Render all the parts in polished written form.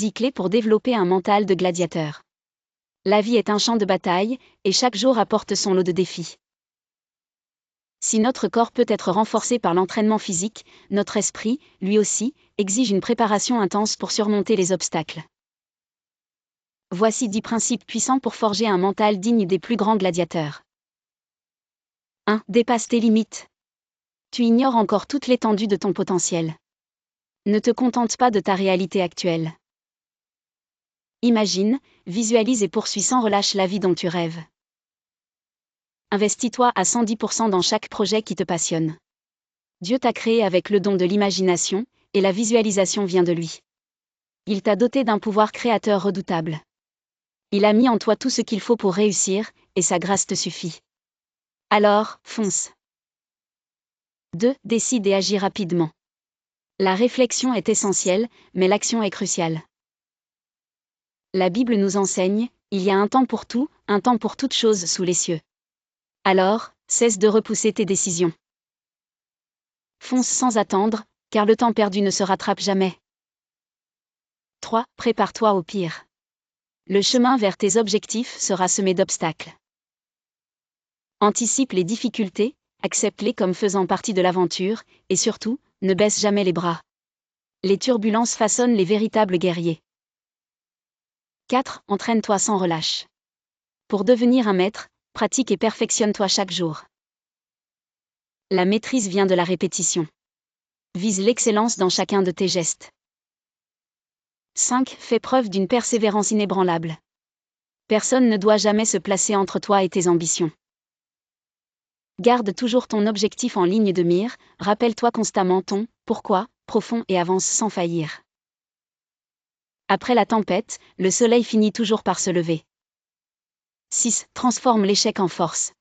10 clés pour développer un mental de gladiateur. La vie est un champ de bataille, et chaque jour apporte son lot de défis. Si notre corps peut être renforcé par l'entraînement physique, notre esprit, lui aussi, exige une préparation intense pour surmonter les obstacles. Voici 10 principes puissants pour forger un mental digne des plus grands gladiateurs. 1. Dépasse tes limites. Tu ignores encore toute l'étendue de ton potentiel. Ne te contente pas de ta réalité actuelle. Imagine, visualise et poursuis sans relâche la vie dont tu rêves. Investis-toi à 110% dans chaque projet qui te passionne. Dieu t'a créé avec le don de l'imagination, et la visualisation vient de lui. Il t'a doté d'un pouvoir créateur redoutable. Il a mis en toi tout ce qu'il faut pour réussir, et sa grâce te suffit. Alors, fonce. 2. Décide et agis rapidement. La réflexion est essentielle, mais l'action est cruciale. La Bible nous enseigne, il y a un temps pour tout, un temps pour toute chose sous les cieux. Alors, cesse de repousser tes décisions. Fonce sans attendre, car le temps perdu ne se rattrape jamais. 3. Prépare-toi au pire. Le chemin vers tes objectifs sera semé d'obstacles. Anticipe les difficultés, accepte-les comme faisant partie de l'aventure, et surtout, ne baisse jamais les bras. Les turbulences façonnent les véritables guerriers. 4. Entraîne-toi sans relâche. Pour devenir un maître, pratique et perfectionne-toi chaque jour. La maîtrise vient de la répétition. Vise l'excellence dans chacun de tes gestes. 5. Fais preuve d'une persévérance inébranlable. Personne ne doit jamais se placer entre toi et tes ambitions. Garde toujours ton objectif en ligne de mire, rappelle-toi constamment ton « pourquoi » profond et avance sans faillir. Après la tempête, le soleil finit toujours par se lever. 6. Transforme l'échec en force.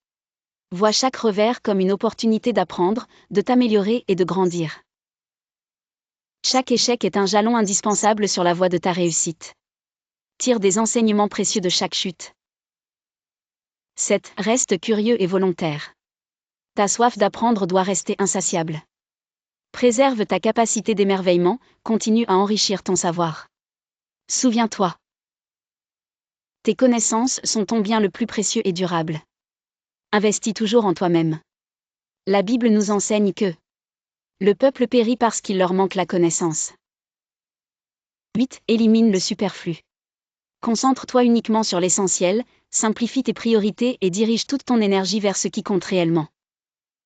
Vois chaque revers comme une opportunité d'apprendre, de t'améliorer et de grandir. Chaque échec est un jalon indispensable sur la voie de ta réussite. Tire des enseignements précieux de chaque chute. 7. Reste curieux et volontaire. Ta soif d'apprendre doit rester insatiable. Préserve ta capacité d'émerveillement, continue à enrichir ton savoir. Souviens-toi. Tes connaissances sont ton bien le plus précieux et durable. Investis toujours en toi-même. La Bible nous enseigne que le peuple périt parce qu'il leur manque la connaissance. 8. Élimine le superflu. Concentre-toi uniquement sur l'essentiel, simplifie tes priorités et dirige toute ton énergie vers ce qui compte réellement.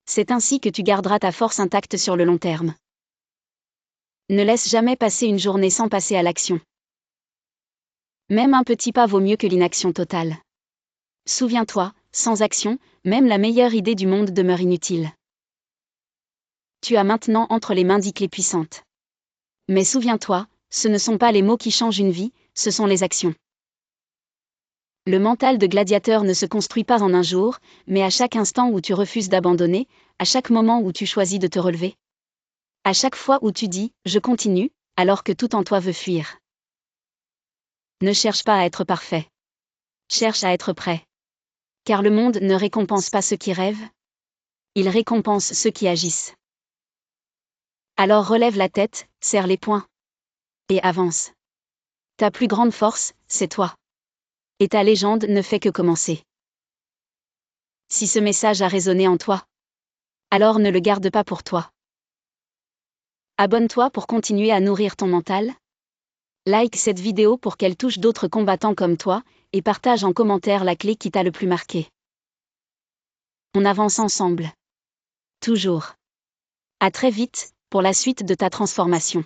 C'est ainsi que tu garderas ta force intacte sur le long terme. Ne laisse jamais passer une journée sans passer à l'action. Même un petit pas vaut mieux que l'inaction totale. Souviens-toi, sans action, même la meilleure idée du monde demeure inutile. Tu as maintenant entre les mains 10 clés puissantes. Mais souviens-toi, ce ne sont pas les mots qui changent une vie, ce sont les actions. Le mental de gladiateur ne se construit pas en un jour, mais à chaque instant où tu refuses d'abandonner, à chaque moment où tu choisis de te relever. À chaque fois où tu dis « je continue », alors que tout en toi veut fuir. Ne cherche pas à être parfait. Cherche à être prêt. Car le monde ne récompense pas ceux qui rêvent. Il récompense ceux qui agissent. Alors relève la tête, serre les poings. Et avance. Ta plus grande force, c'est toi. Et ta légende ne fait que commencer. Si ce message a résonné en toi, alors ne le garde pas pour toi. Abonne-toi pour continuer à nourrir ton mental. Like cette vidéo pour qu'elle touche d'autres combattants comme toi, et partage en commentaire la clé qui t'a le plus marqué. On avance ensemble. Toujours. À très vite, pour la suite de ta transformation.